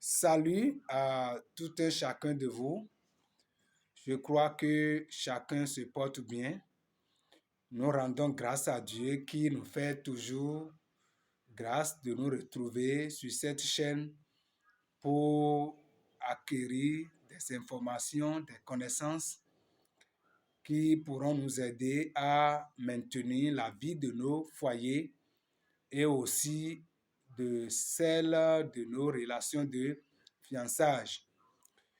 Salut à tout un chacun de vous. Je crois que chacun se porte bien. Nous rendons grâce à Dieu qui nous fait toujours grâce de nous retrouver sur cette chaîne pour acquérir des informations, des connaissances qui pourront nous aider à maintenir la vie de nos foyers et aussi de celle de nos relations de fiançailles.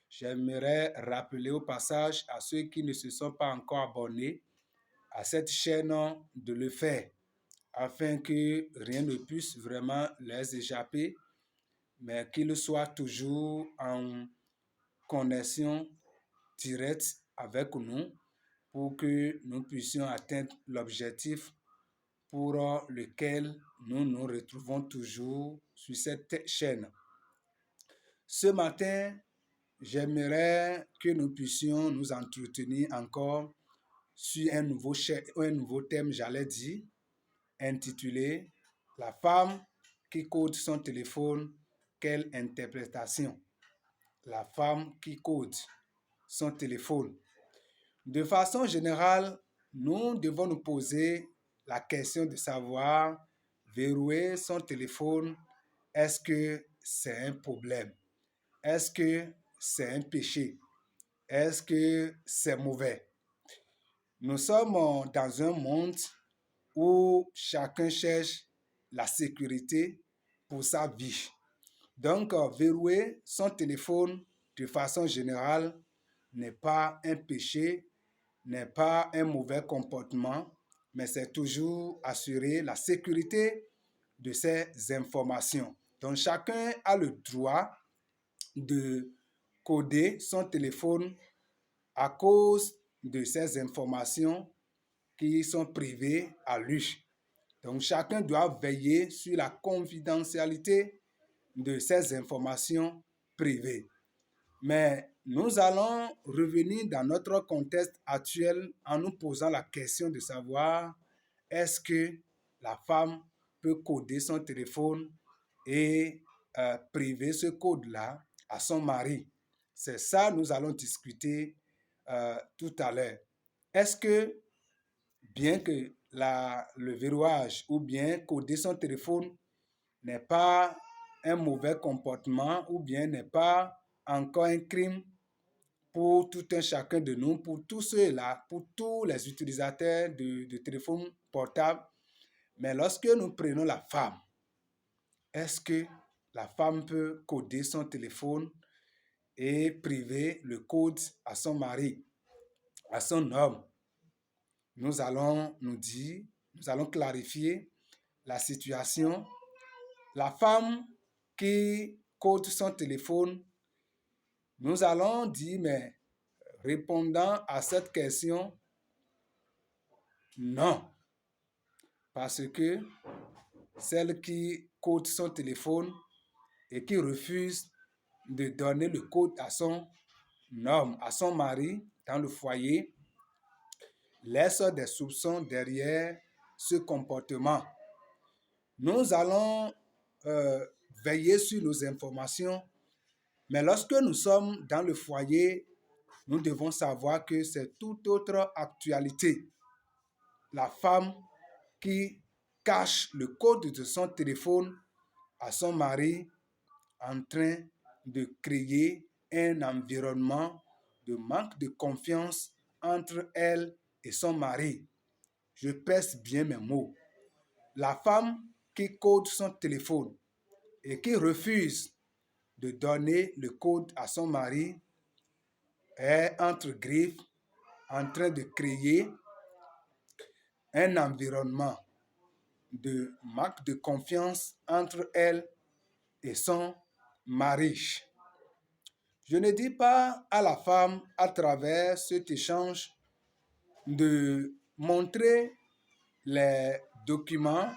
J'aimerais rappeler au passage à ceux qui ne se sont pas encore abonnés à cette chaîne de le faire afin que rien ne puisse vraiment les échapper, mais qu'ils soient toujours en connexion directe avec nous pour que nous puissions atteindre l'objectif pour lequel nous nous retrouvons toujours sur cette chaîne. Ce matin, j'aimerais que nous puissions nous entretenir encore sur un nouveau thème, j'allais dire, intitulé La femme qui code son téléphone, quelle interprétation? La femme qui code son téléphone. De façon générale, nous devons nous poser la question de savoir verrouiller son téléphone, est-ce que c'est un problème? Est-ce que c'est un péché? Est-ce que c'est mauvais? Nous sommes dans un monde où chacun cherche la sécurité pour sa vie. Donc, verrouiller son téléphone de façon générale n'est pas un péché, n'est pas un mauvais comportement, mais c'est toujours assurer la sécurité de ses informations. Donc, chacun a le droit de coder son téléphone à cause de ces informations qui sont privées à lui. Donc, chacun doit veiller sur la confidentialité de ces informations privées. Mais nous allons revenir dans notre contexte actuel en nous posant la question de savoir est-ce que la femme peut coder son téléphone et priver ce code-là à son mari. C'est ça que nous allons discuter tout à l'heure. Est-ce que, bien que le verrouillage ou bien coder son téléphone n'est pas un mauvais comportement ou bien n'est pas encore un crime pour tout un chacun de nous, pour tous ceux-là, pour tous les utilisateurs de téléphones portables, mais lorsque nous prenons la femme, est-ce que la femme peut coder son téléphone et priver le code à son mari, à son homme? Nous allons nous allons clarifier la situation. La femme qui code son téléphone, nous allons dire, mais répondant à cette question, non. Parce que celle qui code son téléphone et qui refuse de donner le code à son homme, à son mari dans le foyer, laisse des soupçons derrière ce comportement. Nous allons veiller sur nos informations, mais lorsque nous sommes dans le foyer, nous devons savoir que c'est toute autre actualité. La femme qui cache le code de son téléphone à son mari en train de créer un environnement de manque de confiance entre elle et son mari. Je pèse bien mes mots. La femme qui code son téléphone et qui refuse de donner le code à son mari est entre griffes en train de créer un environnement de manque de confiance entre elle et son mari. Je ne dis pas à la femme à travers cet échange de montrer les documents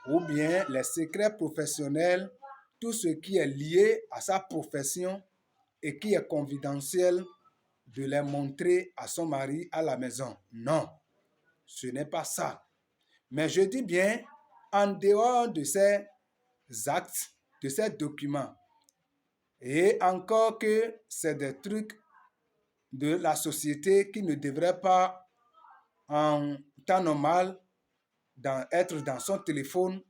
ou bien les secrets professionnels, tout ce qui est lié à sa profession et qui est confidentiel, de les montrer à son mari à la maison. Non, ce n'est pas ça. Mais je dis bien, en dehors de ces actes, de ces documents, Et encore que c'est des trucs de la société qui ne devraient pas en temps normal être dans son téléphone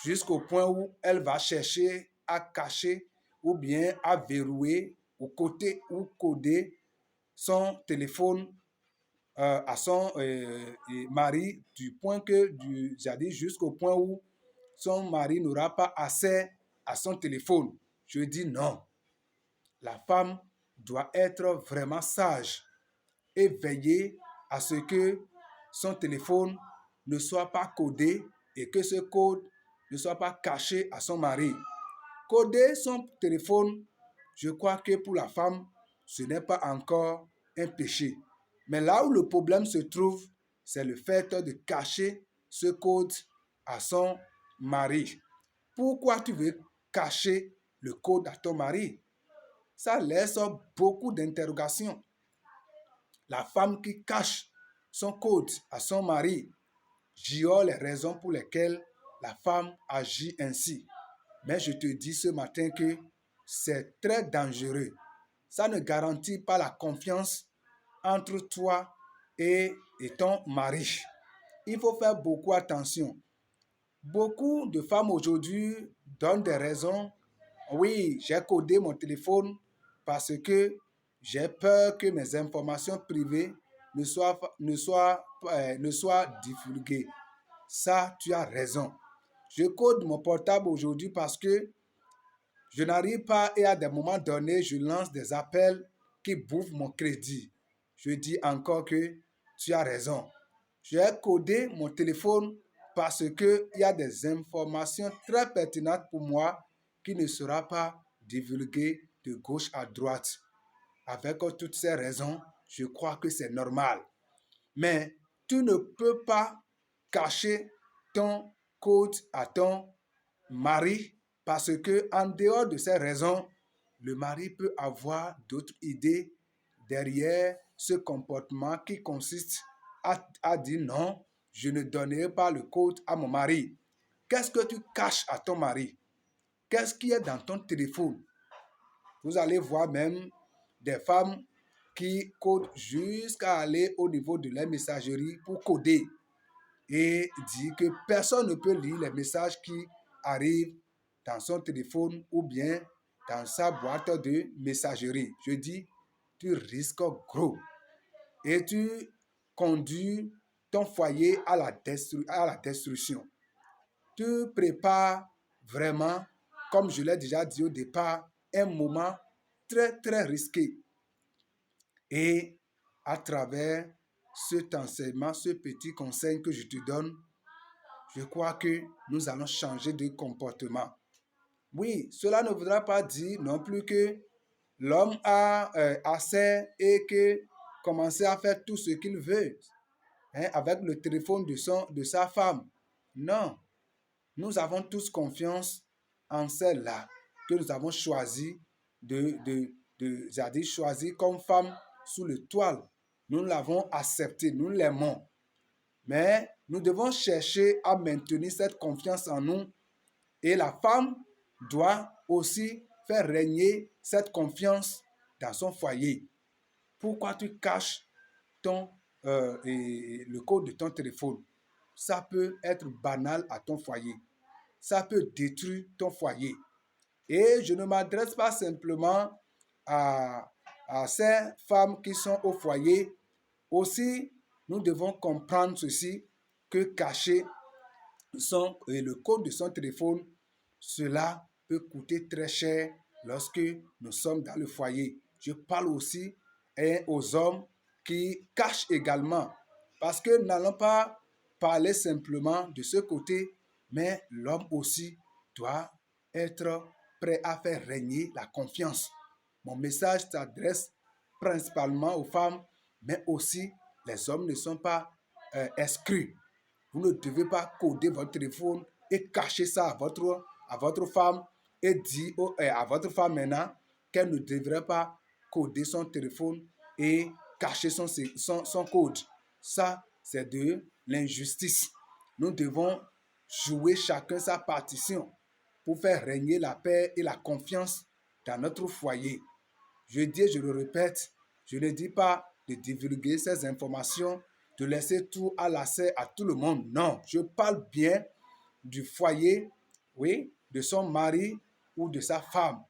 jusqu'au point où elle va chercher à cacher ou bien à verrouiller au côté ou coder son téléphone à son mari du point que, j'ai dit jusqu'au point où son mari n'aura pas accès à son téléphone. Je dis non. La femme doit être vraiment sage et veiller à ce que son téléphone ne soit pas codé et que ce code ne soit pas caché à son mari. Coder son téléphone, je crois que pour la femme, ce n'est pas encore un péché. Mais là où le problème se trouve, c'est le fait de cacher ce code à son mari. Pourquoi tu veux cacher le code à ton mari? Ça laisse beaucoup d'interrogations. La femme qui cache son code à son mari, j'ignore les raisons pour lesquelles la femme agit ainsi. Mais je te dis ce matin que c'est très dangereux. Ça ne garantit pas la confiance entre toi et ton mari. Il faut faire beaucoup attention. Beaucoup de femmes aujourd'hui donnent des raisons. Oui, j'ai codé mon téléphone parce que j'ai peur que mes informations privées ne soient divulguées. Ça, tu as raison. Je code mon portable aujourd'hui parce que je n'arrive pas et à des moments donnés, je lance des appels qui bouffent mon crédit. Je dis encore que tu as raison. J'ai codé mon téléphone parce qu'il y a des informations très pertinentes pour moi qui ne seront pas divulguées de gauche à droite. Avec toutes ces raisons, je crois que c'est normal. Mais tu ne peux pas cacher ton code à ton mari parce que en dehors de ces raisons, le mari peut avoir d'autres idées derrière ce comportement qui consiste à dire non, je ne donnerai pas le code à mon mari. Qu'est-ce que tu caches à ton mari? Qu'est-ce qui est dans ton téléphone? Vous allez voir même des femmes qui codent jusqu'à aller au niveau de la messagerie pour coder et dire que personne ne peut lire les messages qui arrivent dans son téléphone ou bien dans sa boîte de messagerie. Je dis, tu risques gros et tu conduis ton foyer à la destruction. Tu prépares vraiment, comme je l'ai déjà dit au départ, un moment très, très risqué. Et à travers cet enseignement, ce petit conseil que je te donne, je crois que nous allons changer de comportement. Oui, cela ne voudra pas dire non plus que l'homme a assez et que commencer à faire tout ce qu'il veut avec le téléphone de sa femme. Non, nous avons tous confiance en celle-là que nous avons choisi choisi comme femme sous le toile. Nous l'avons accepté, nous l'aimons. Mais nous devons chercher à maintenir cette confiance en nous et la femme doit aussi faire régner cette confiance dans son foyer. Pourquoi tu caches le code de ton téléphone? Ça peut être banal à ton foyer. Ça peut détruire ton foyer. Et je ne m'adresse pas simplement à ces femmes qui sont au foyer. Aussi, nous devons comprendre ceci, que cacher le code de son téléphone, cela peut coûter très cher lorsque nous sommes dans le foyer. Je parle aussi aux hommes qui cachent également. Parce que nous n'allons pas parler simplement de ce côté, mais l'homme aussi doit être prêt à faire régner la confiance. Mon message s'adresse principalement aux femmes, mais aussi les hommes ne sont pas exclus. Vous ne devez pas coder votre téléphone et cacher ça à votre femme et dire à votre femme maintenant qu'elle ne devrait pas coder son téléphone et cacher son code. Ça, c'est de l'injustice. Nous devons jouer chacun sa partition pour faire régner la paix et la confiance dans notre foyer. Je dis et je le répète, je ne dis pas de divulguer ces informations, de laisser tout à l'accès à tout le monde. Non, je parle bien du foyer, oui, de son mari ou de sa femme.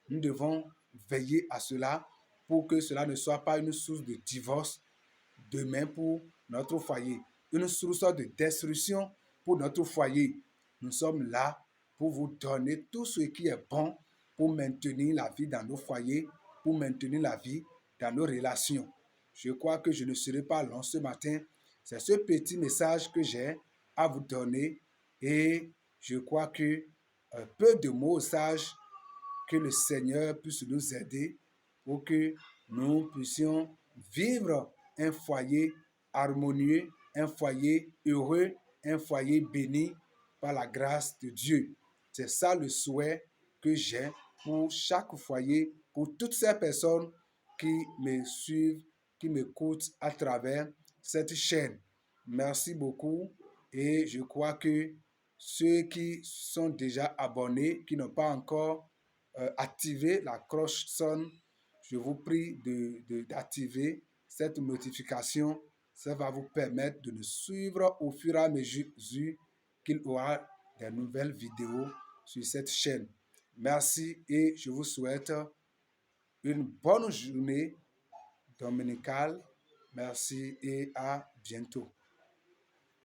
Nous devons veiller à cela pour que cela ne soit pas une source de divorce demain pour notre foyer, une source de destruction pour notre foyer. Nous sommes là pour vous donner tout ce qui est bon pour maintenir la vie dans nos foyers, pour maintenir la vie dans nos relations. Je crois que je ne serai pas long ce matin. C'est ce petit message que j'ai à vous donner et je crois que peu de mots sages que le Seigneur puisse nous aider pour que nous puissions vivre un foyer harmonieux, un foyer heureux, un foyer béni par la grâce de Dieu. C'est ça le souhait que j'ai pour chaque foyer, pour toutes ces personnes qui me suivent, qui m'écoutent à travers cette chaîne. Merci beaucoup et je crois que ceux qui sont déjà abonnés, qui n'ont pas encore activé la cloche sonne, je vous prie d'activer cette notification. Ça va vous permettre de nous suivre au fur et à mesure qu'il y aura des nouvelles vidéos sur cette chaîne. Merci et je vous souhaite une bonne journée dominicale. Merci et à bientôt.